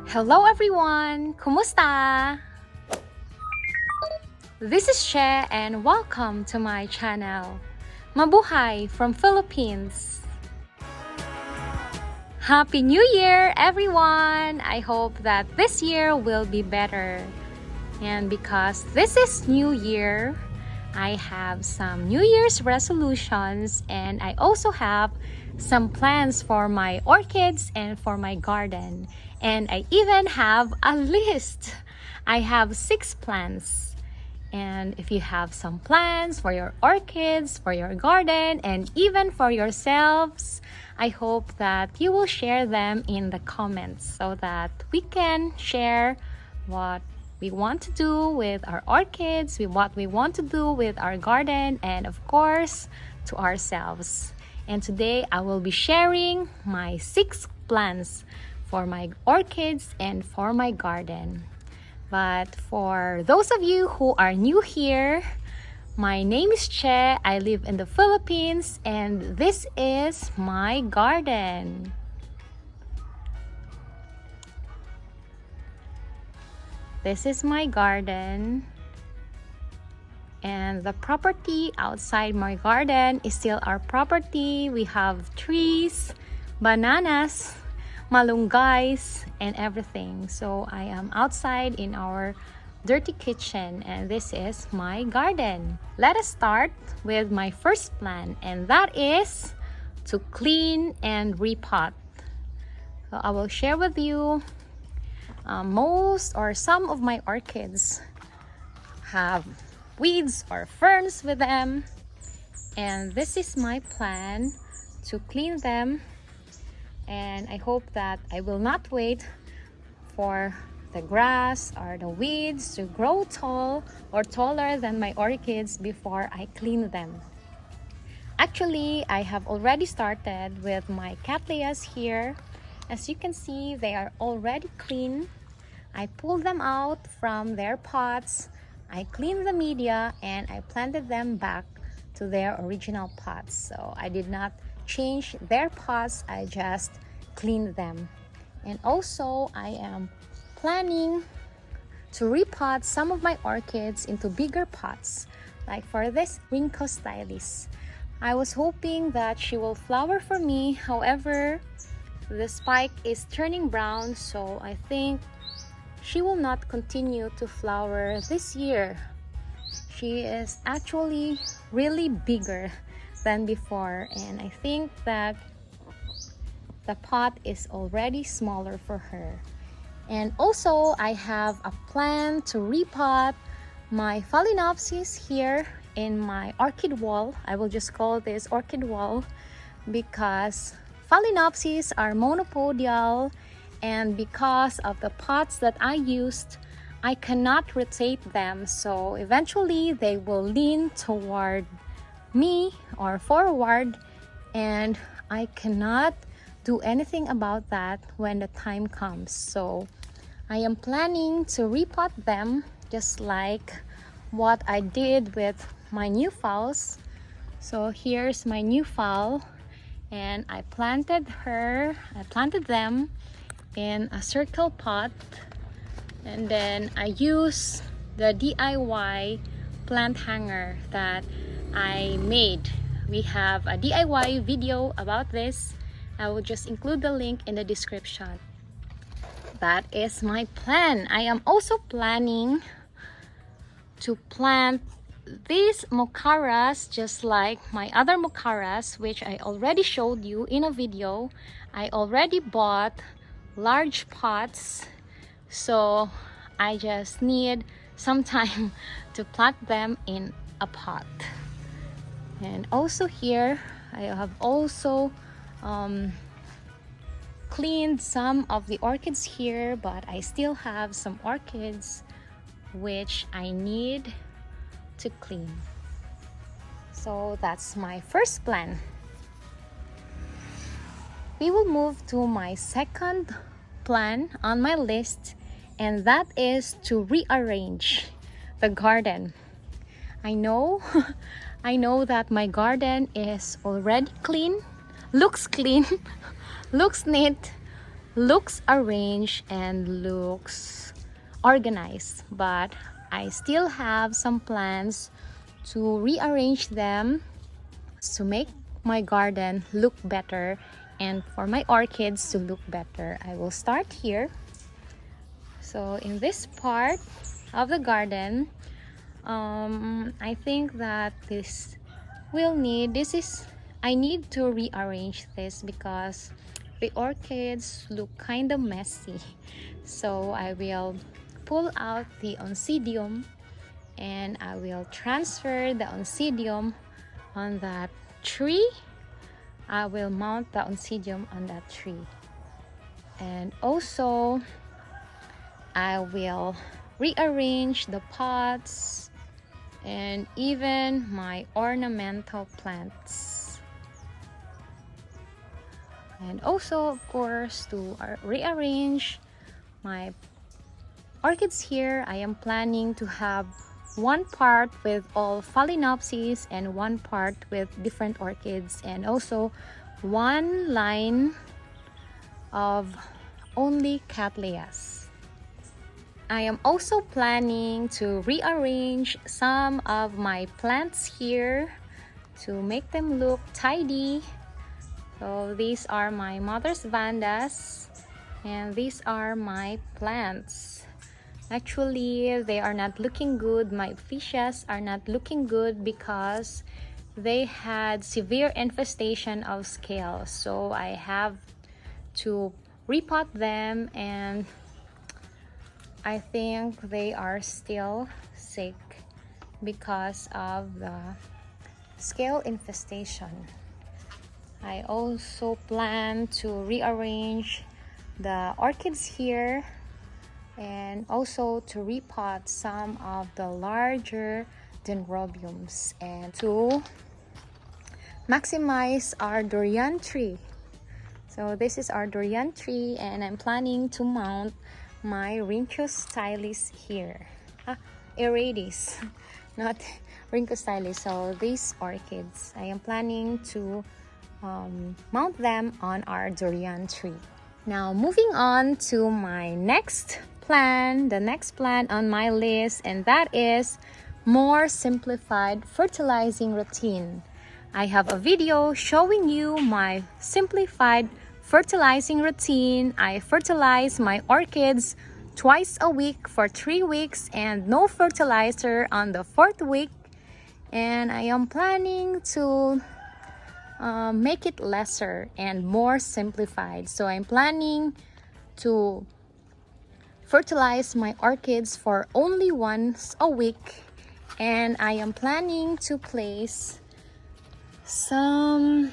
Hello everyone! Kumusta? This is Che and welcome to my channel. Mabuhay from Philippines. Happy New Year everyone! I hope that this year will be better. And because this is New Year, I have some New Year's resolutions and I also have some plans for my orchids and for my garden. And I even have a list. I have 6 plans. And if you have some plans for your orchids, for your garden, and even for yourselves, I hope that you will share them in the comments so that we can share what we want to do with our orchids, what we want to do with our garden, and of course, to ourselves. And today I will be sharing my 6 plans for my orchids and for my garden. But for those of you who are new here, my name is Che, I live in the Philippines, and this is my garden. This is my garden. And the property outside my garden is still our property. We have trees, bananas, malunggais, and everything. So I am outside in our dirty kitchen and this is my garden. Let us start with my first plan, and that is to clean and repot. So I will share with you most or some of my orchids have weeds or ferns with them, and this is my plan to clean them. And I hope that I will not wait for the grass or the weeds to grow tall or taller than my orchids before I clean them. Actually, I have already started with my Cattleyas here. As you can see, they are already clean. I pulled them out from their pots, I cleaned the media, and I planted them back to their original pots. So I did not change their pots, I just cleaned them. And also I am planning to repot some of my orchids into bigger pots. Like for this Rinco Stylis, I was hoping that she will flower for me. However, the spike is turning brown, so I think she will not continue to flower this year. She is actually really bigger than before, and I think that the pot is already smaller for her. And also I have a plan to repot my phalaenopsis here in my orchid wall. I will just call this orchid wall because phalaenopsis are monopodial, and because of the pots that I used, I cannot rotate them, so eventually they will lean toward me or forward, and I cannot do anything about that when the time comes. So I am planning to repot them just like what I did with my new phals. So here's my new phal, and I planted them in a circle pot, and then I use the DIY plant hanger that I made. We have a DIY video about this. I will just include the link in the description. That is my plan. I am also planning to plant these mocaras just like my other mocaras, which I already showed you in a video. I already bought large pots, so I just need some time to plant them in a pot. And also here I have also cleaned some of the orchids here, but I still have some orchids which I need to clean. So that's my first plan. We will move to my second plan on my list, and that is to rearrange the garden. I know I know that my garden is already clean, looks clean, looks neat, looks arranged and looks organized, but I still have some plans to rearrange them to make my garden look better and for my orchids to look better. I will start here. So in this part of the garden, I think that I need to rearrange this because the orchids look kind of messy. So I will pull out the oncidium and I will transfer the oncidium on that tree. I will mount the oncidium on that tree, and also I will rearrange the pots and even my ornamental plants, and also of course to rearrange my orchids here. I am planning to have one part with all phalaenopsis and one part with different orchids, and also one line of only Cattleyas. I am also planning to rearrange some of my plants here to make them look tidy. So these are my mother's VANDAs and these are my plants. Actually, they are not looking good. My fuchsias are not looking good because they had severe infestation of scales. So I have to repot them, and I think they are still sick because of the scale infestation. I also plan to rearrange the orchids here and also to repot some of the larger dendrobiums and to maximize our durian tree. So this is our durian tree, and I'm planning to mount my Rhynchus stylis here. Aeratis, not Rhynchus stylis. So these orchids, I am planning to mount them on our durian tree. Now moving on to my next plan, the next plan on my list, and that is more simplified fertilizing routine. I have a video showing you my simplified fertilizing routine. I fertilize my orchids twice a week for 3 weeks and no fertilizer on the 4th week, and I am planning to make it lesser and more simplified. So I'm planning to fertilize my orchids for only once a week, and I am planning to place some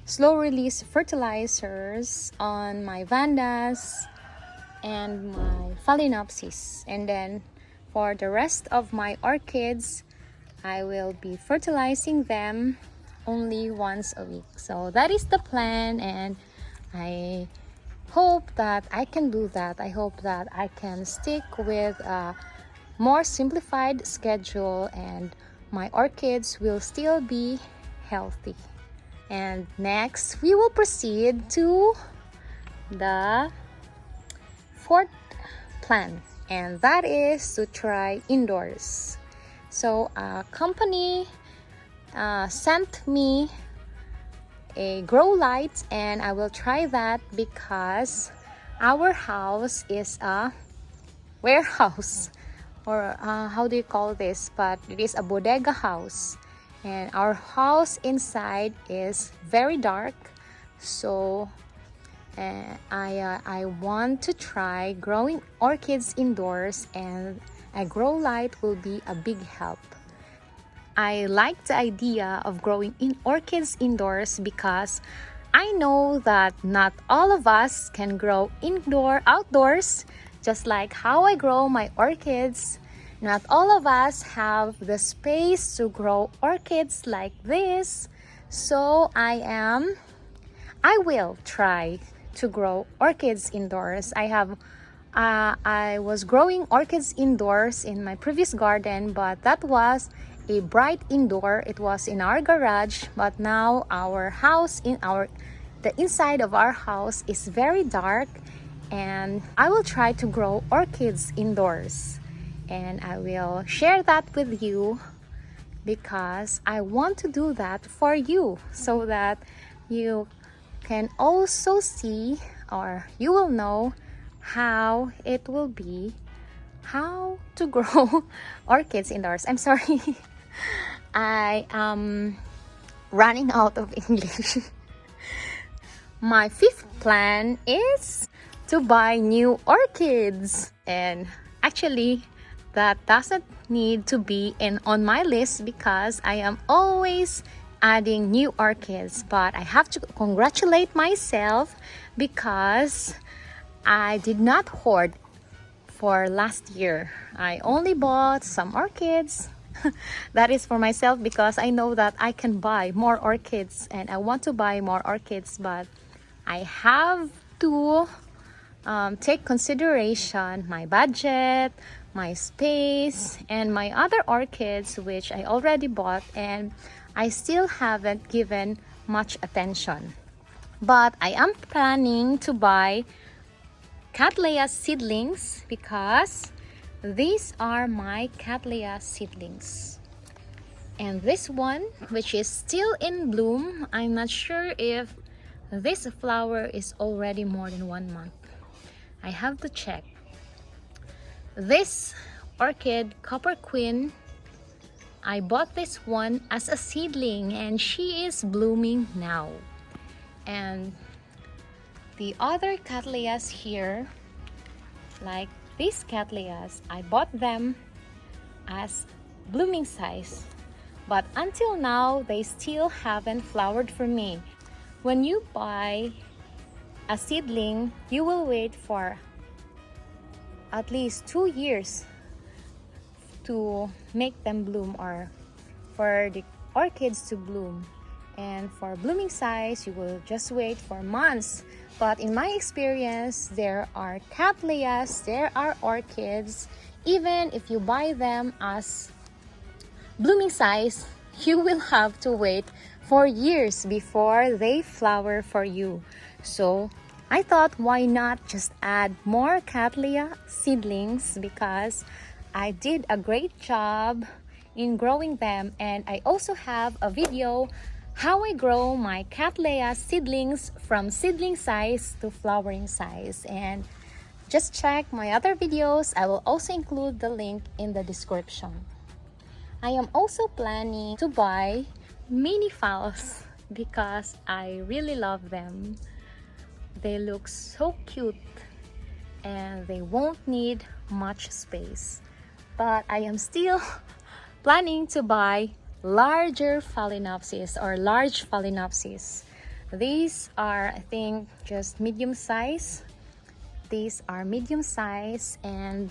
slow release fertilizers on my VANDAs and my phalaenopsis, and then for the rest of my orchids I will be fertilizing them only once a week. So that is the plan, and I hope that I can do that. I hope that I can stick with a more simplified schedule and my orchids will still be healthy. And next we will proceed to the 4th plan, and that is to try indoors. So a company sent me a grow light, and I will try that because our house is a warehouse, or how do you call this, but it is a bodega house, and our house inside is very dark. So I want to try growing orchids indoors, and a grow light will be a big help. I like the idea of growing orchids indoors because I know that not all of us can grow outdoors, just like how I grow my orchids. Not all of us have the space to grow orchids like this. So I will try to grow orchids indoors. I was growing orchids indoors in my previous garden, but that was a bright indoor. It was in our garage, but now our house the inside of our house is very dark, and I will try to grow orchids indoors, and I will share that with you because I want to do that for you so that you can also see, or you will know how it will be, how to grow orchids indoors. I'm sorry, I am running out of English. My fifth plan is to buy new orchids, and actually that doesn't need to be on my list because I am always adding new orchids. But I have to congratulate myself because I did not hoard for last year. I only bought some orchids. That is for myself because I know that I can buy more orchids, and I want to buy more orchids, but I have to take consideration my budget, my space, and my other orchids which I already bought and I still haven't given much attention. But I am planning to buy Cattleya seedlings because these are my Cattleya seedlings. And this one, which is still in bloom, I'm not sure if this flower is already more than 1 month. I have to check. This orchid, Copper Queen, I bought this one as a seedling and she is blooming now. And the other Cattleyas here, like these Cattleyas, I bought them as blooming size, but until now they still haven't flowered for me. When you buy a seedling, you will wait for at least 2 years to make them bloom, or for the orchids to bloom. And for blooming size, you will just wait for months. But in my experience, there are Cattleyas, there are orchids, even if you buy them as blooming size, you will have to wait for years before they flower for you. So I thought, why not just add more Cattleya seedlings, because I did a great job in growing them, and I also have a video how I grow my Cattleya seedlings from seedling size to flowering size. And just check my other videos. I will also include the link in the description. I am also planning to buy mini phals because I really love them. They look so cute and they won't need much space. But I am still planning to buy larger phalaenopsis or large phalaenopsis. These are, I think, just medium size. These are medium size, and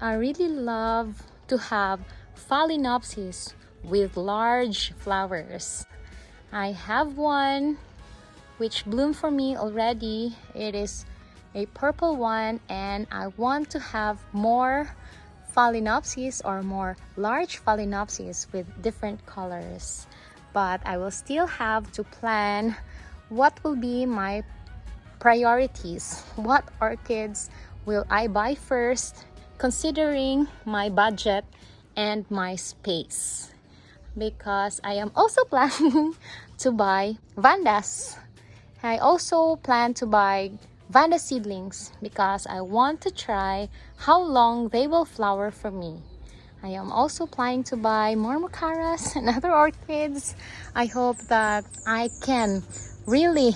I really love to have phalaenopsis with large flowers. I have one which bloomed for me already. It is a purple one, and I want to have more phalaenopsis or more large phalaenopsis with different colors. But I will still have to plan what will be my priorities. What orchids will I buy first, considering my budget and my space, because I am also planning to buy VANDAs. I also plan to buy VANDA seedlings because I want to try how long they will flower for me. I am also planning to buy more Mocaras and other orchids. I hope that I can really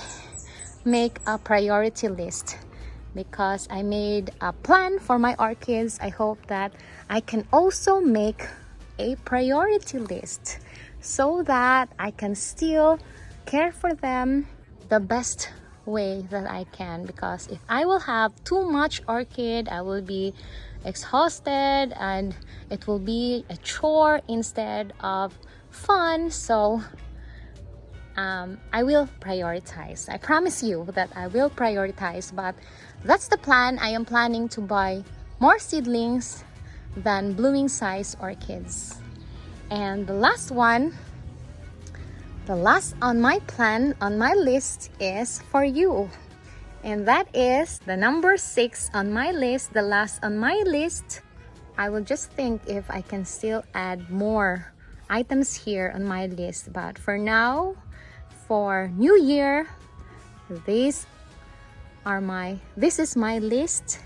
make a priority list, because I made a plan for my orchids. I hope that I can also make a priority list so that I can still care for them the best way that I can, because if I will have too much orchid, I will be exhausted and it will be a chore instead of fun. So I will prioritize. I promise you that I will prioritize, but that's the plan. I am planning to buy more seedlings than blooming size orchids. And the last one, The last on my plan, on my list, is for you. And that is the number 6 on my list, the last on my list. I will just think if I can still add more items here on my list. But for now, for New Year, this is my list.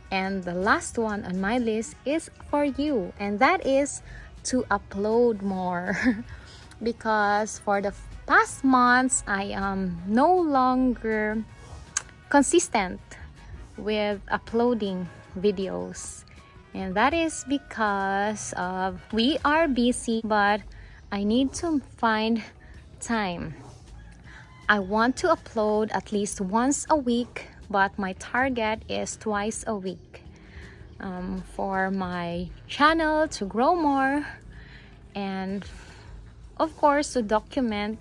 And the last one on my list is for you. And that is to upload more. Because for the past months, I am no longer consistent with uploading videos, and that is because of we are busy, but I need to find time. I want to upload at least once a week, but my target is twice a week, for my channel to grow more, and of course to document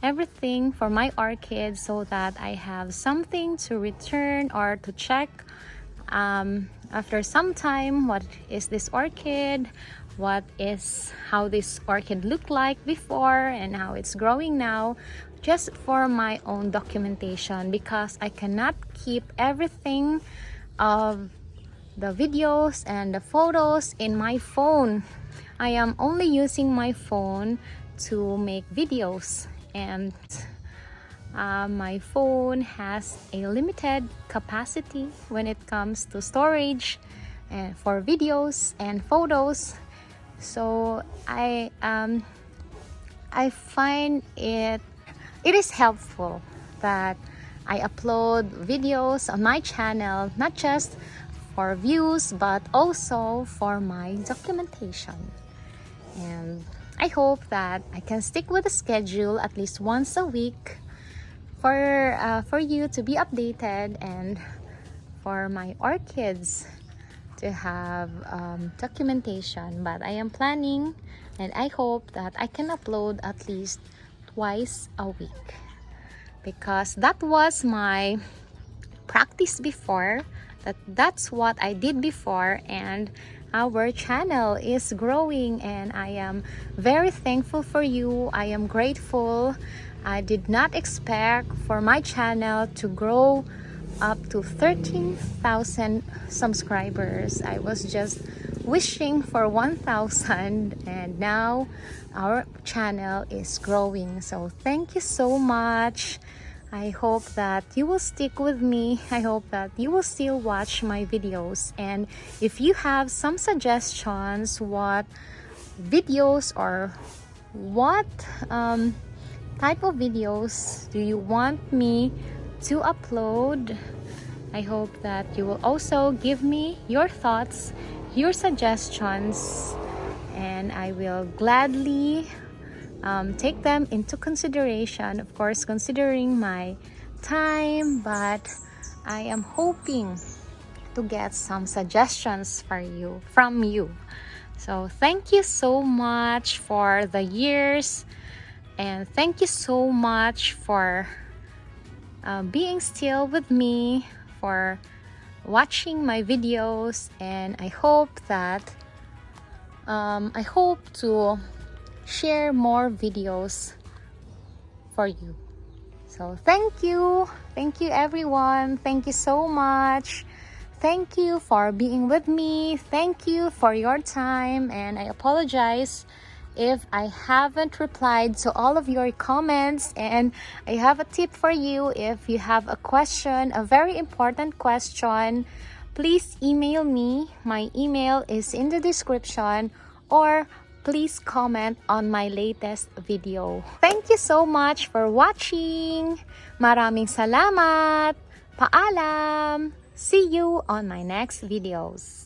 everything for my orchids so that I have something to return or to check after some time. What is this orchid? How this orchid looked like before and how it's growing now, just for my own documentation, because I cannot keep everything of the videos and the photos in my phone. I am only using my phone to make videos, and my phone has a limited capacity when it comes to storage for videos and photos. So I find it is helpful that I upload videos on my channel, not just for views but also for my documentation. And I hope that I can stick with the schedule at least once a week for you to be updated, and for my orchids to have documentation. But I am planning, and I hope that I can upload at least twice a week, because that was my practice before. That's what I did before, and our channel is growing, and I am very thankful for you. I am grateful. I did not expect for my channel to grow up to 13,000 subscribers. I was just wishing for 1,000, and now our channel is growing. So thank you so much. I hope that you will stick with me. I hope that you will still watch my videos. And if you have some suggestions, what videos or what type of videos do you want me to upload, I hope that you will also give me your thoughts, your suggestions, and I will gladly take them into consideration, of course considering my time, but I am hoping to get some suggestions from you. So thank you so much for the years, and thank you so much for being still with me, for watching my videos, and I hope to share more videos for you. So thank you everyone. Thank you so much. Thank you for being with me. Thank you for your time, and I apologize if I haven't replied to all of your comments. And I have a tip for you. If you have a question, a very important question, please email me. My email is in the description, or please comment on my latest video. Thank you so much for watching. Maraming salamat. Paalam. See you on my next videos.